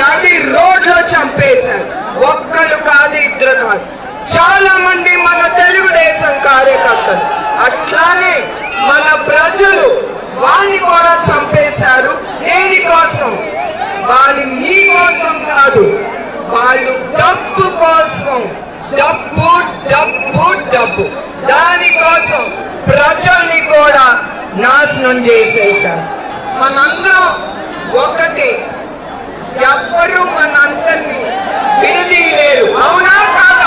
నడి రోడ్లో చంపేశారు. ఒక్కళ్ళు కాదు, ఇద్దరు కాదు, చాలా మంది మన తెలుగుదేశం కార్యకర్తలు. అట్లానే మన ప్రజలు వాళ్ళని కూడా చంపేశారు. దేనికోసం? వాళ్ళు మీ కోసం కాదు, వాళ్ళు డబ్బు కోసం. డబ్బు డబ్బు డబ్బు, దానికోసం ప్రజల్ని కూడా నాశనం చేసేశారు. మనందరం ఒకటి, ఎవ్వరూ మనందరినీ విడదీయలేరు. అవునా కాదా?